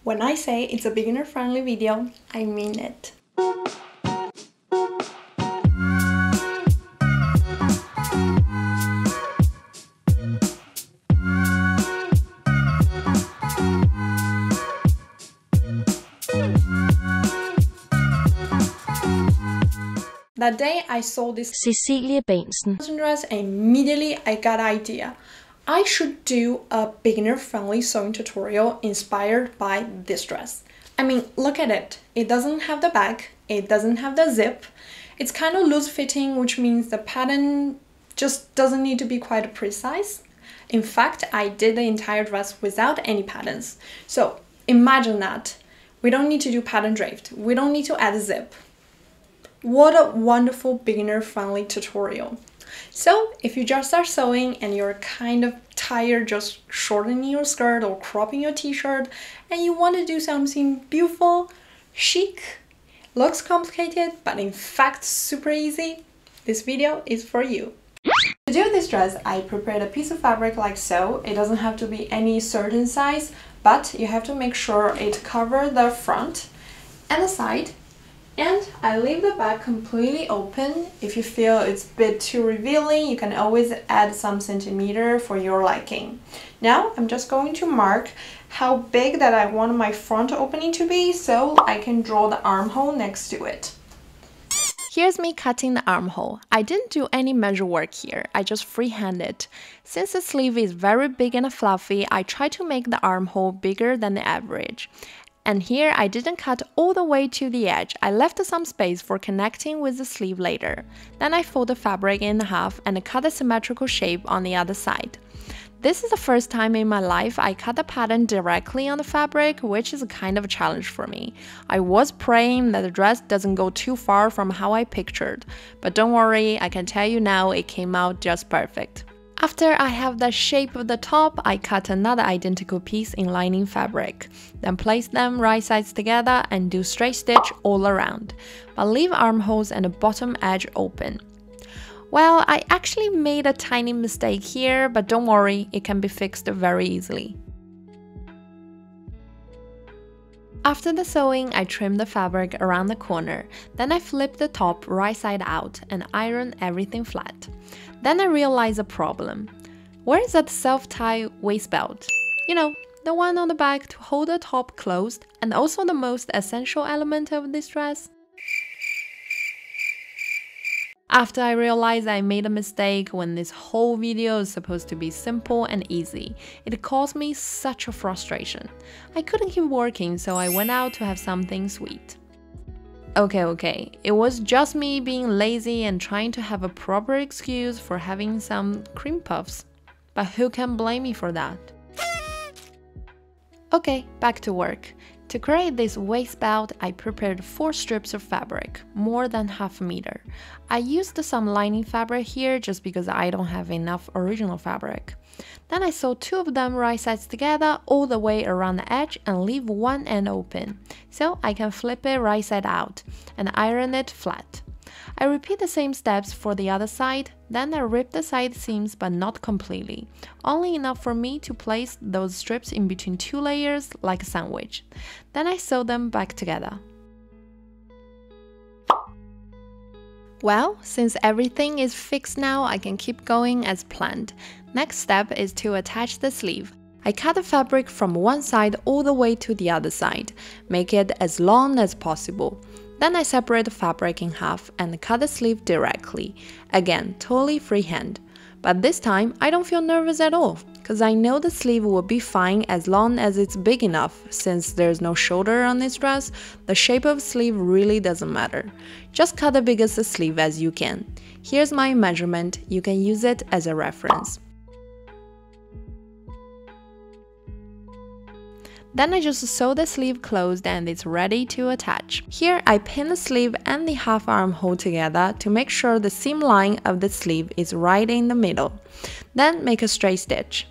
When I say it's a beginner-friendly video, I mean it. That day I saw this CECILIE BAHNSEN dress and immediately I got an idea. I should do a beginner-friendly sewing tutorial inspired by this dress. I mean, look at it. It doesn't have the back, it doesn't have the zip. It's kind of loose-fitting, which means the pattern just doesn't need to be quite precise. In fact, I did the entire dress without any patterns. So imagine that. We don't need to do pattern draped. We don't need to add a zip. What a wonderful beginner-friendly tutorial. So if you just start sewing and you're kind of tired just shortening your skirt or cropping your t-shirt and you want to do something beautiful, chic, looks complicated but in fact super easy, this video is for you. To do this dress, I prepared a piece of fabric like so. It doesn't have to be any certain size, but you have to make sure it covers the front and the side. And I leave the back completely open. If you feel it's a bit too revealing, you can always add some centimeter for your liking. Now I'm just going to mark how big that I want my front opening to be so I can draw the armhole next to it. Here's me cutting the armhole. I didn't do any measure work here, I just freehanded. Since the sleeve is very big and fluffy, I try to make the armhole bigger than the average. And here I didn't cut all the way to the edge, I left some space for connecting with the sleeve later. Then I fold the fabric in half and cut a symmetrical shape on the other side. This is the first time in my life I cut the pattern directly on the fabric, which is a kind of a challenge for me. I was praying that the dress doesn't go too far from how I pictured, but don't worry, I can tell you now it came out just perfect. After I have the shape of the top, I cut another identical piece in lining fabric. Then place them right sides together and do straight stitch all around, but leave armholes and the bottom edge open. Well, I actually made a tiny mistake here, but don't worry, it can be fixed very easily. After the sewing, I trim the fabric around the corner, then I flip the top right side out and iron everything flat. Then I realize a problem. Where is that self-tie waist belt? You know, the one on the back to hold the top closed and also the most essential element of this dress. After I realized I made a mistake when this whole video is supposed to be simple and easy, it caused me such a frustration. I couldn't keep working, so I went out to have something sweet. Okay, it was just me being lazy and trying to have a proper excuse for having some cream puffs. But who can blame me for that? Okay, back to work. To create this waist belt, I prepared 4 strips of fabric, more than half a meter. I used some lining fabric here just because I don't have enough original fabric. Then I sewed 2 of them right sides together all the way around the edge and leave one end open, so I can flip it right side out and iron it flat. I repeat the same steps for the other side, then I rip the side seams but not completely, only enough for me to place those strips in between 2 layers like a sandwich. Then I sew them back together. Well, since everything is fixed now, I can keep going as planned. Next step is to attach the sleeve. I cut the fabric from one side all the way to the other side, make it as long as possible. Then I separate the fabric in half and cut the sleeve directly. Again, totally freehand. But this time, I don't feel nervous at all, because I know the sleeve will be fine as long as it's big enough. Since there's no shoulder on this dress, the shape of sleeve really doesn't matter. Just cut the biggest sleeve as you can. Here's my measurement, you can use it as a reference. Then I just sew the sleeve closed and it's ready to attach. Here I pin the sleeve and the half armhole together to make sure the seam line of the sleeve is right in the middle. Then make a straight stitch.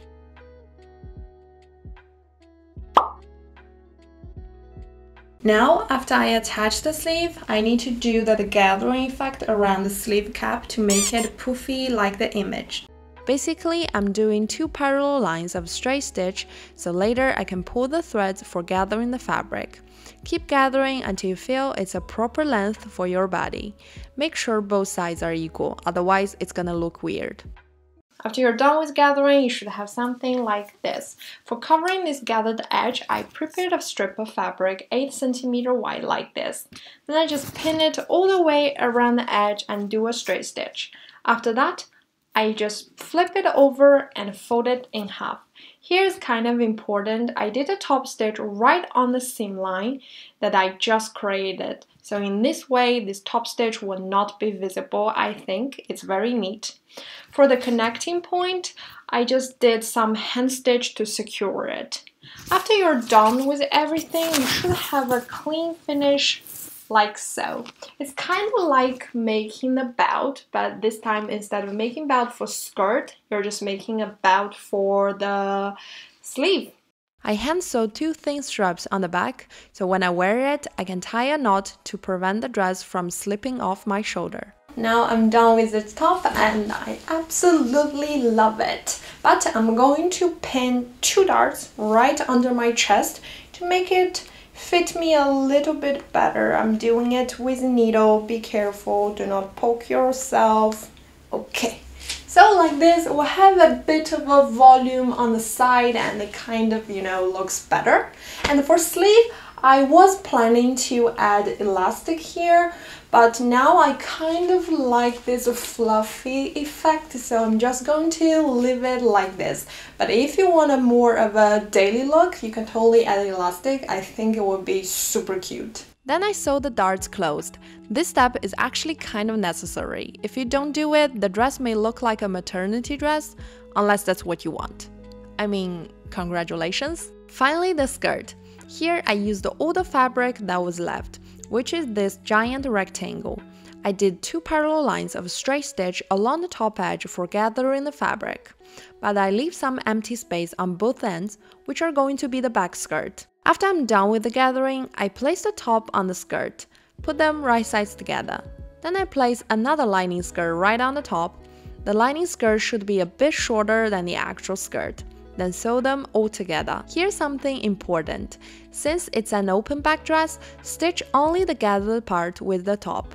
Now, after I attach the sleeve, I need to do the gathering effect around the sleeve cap to make it poofy like the image. Basically, I'm doing 2 parallel lines of straight stitch, so later I can pull the threads for gathering the fabric. Keep gathering until you feel it's a proper length for your body. Make sure both sides are equal, otherwise it's gonna look weird. After you're done with gathering, you should have something like this. For covering this gathered edge, I prepared a strip of fabric 8 cm wide like this. Then I just pin it all the way around the edge and do a straight stitch. After that, I just flip it over and fold it in half. Here's kind of important, I did a top stitch right on the seam line that I just created. So in this way, this top stitch will not be visible. I think it's very neat. For the connecting point, I just did some hand stitch to secure it. After you're done with everything, you should have a clean finish like so. It's kind of like making a belt, but this time instead of making belt for skirt, you're just making a belt for the sleeve. I hand sewed 2 thin straps on the back, so when I wear it, I can tie a knot to prevent the dress from slipping off my shoulder. Now I'm done with this top and I absolutely love it. But I'm going to pin 2 darts right under my chest to make it fit me a little bit better. I'm doing it with a needle. Be careful, do not poke yourself. Okay. So like this, we'll have a bit of a volume on the side and it kind of, looks better. And for sleeve, I was planning to add elastic here, but now I kind of like this fluffy effect, so I'm just going to leave it like this. But if you want a more of a daily look, you can totally add elastic. I think it would be super cute. Then I sew the darts closed. This step is actually kind of necessary. If you don't do it, the dress may look like a maternity dress, unless that's what you want. I mean, congratulations! Finally, the skirt. Here I used all the fabric that was left, which is this giant rectangle. I did 2 parallel lines of straight stitch along the top edge for gathering the fabric, but I leave some empty space on both ends, which are going to be the back skirt. After I'm done with the gathering, I place the top on the skirt, put them right sides together. Then I place another lining skirt right on the top. The lining skirt should be a bit shorter than the actual skirt. Then sew them all together. Here's something important. Since it's an open back dress, stitch only the gathered part with the top.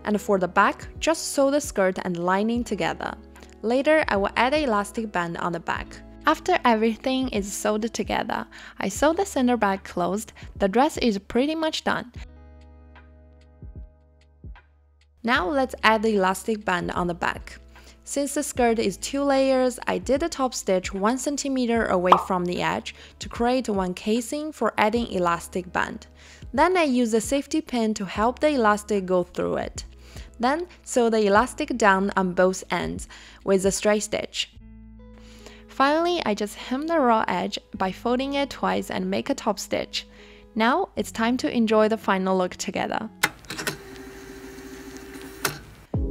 And for the back, just sew the skirt and lining together. Later, I will add an elastic band on the back. After everything is sewed together, I sew the center back closed. The dress is pretty much done. Now let's add the elastic band on the back. Since the skirt is 2 layers, I did a top stitch 1 cm away from the edge to create one casing for adding elastic band. Then I use a safety pin to help the elastic go through it. Then sew the elastic down on both ends with a straight stitch. Finally, I just hem the raw edge by folding it twice and make a top stitch. Now it's time to enjoy the final look together.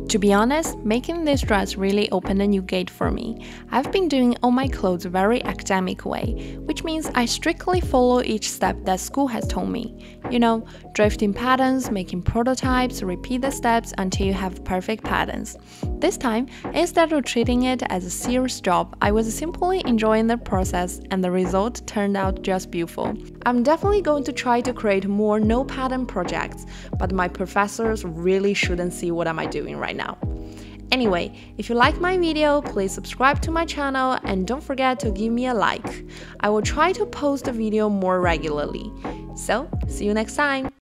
To be honest, making this dress really opened a new gate for me. I've been doing all my clothes very academic way, which means I strictly follow each step that school has told me. Drafting patterns, making prototypes, repeat the steps until you have perfect patterns. This time, instead of treating it as a serious job, I was simply enjoying the process and the result turned out just beautiful. I'm definitely going to try to create more no pattern projects, but my professors really shouldn't see what am I doing right now. Anyway, if you like my video, please subscribe to my channel and don't forget to give me a like. I will try to post a video more regularly. So, see you next time!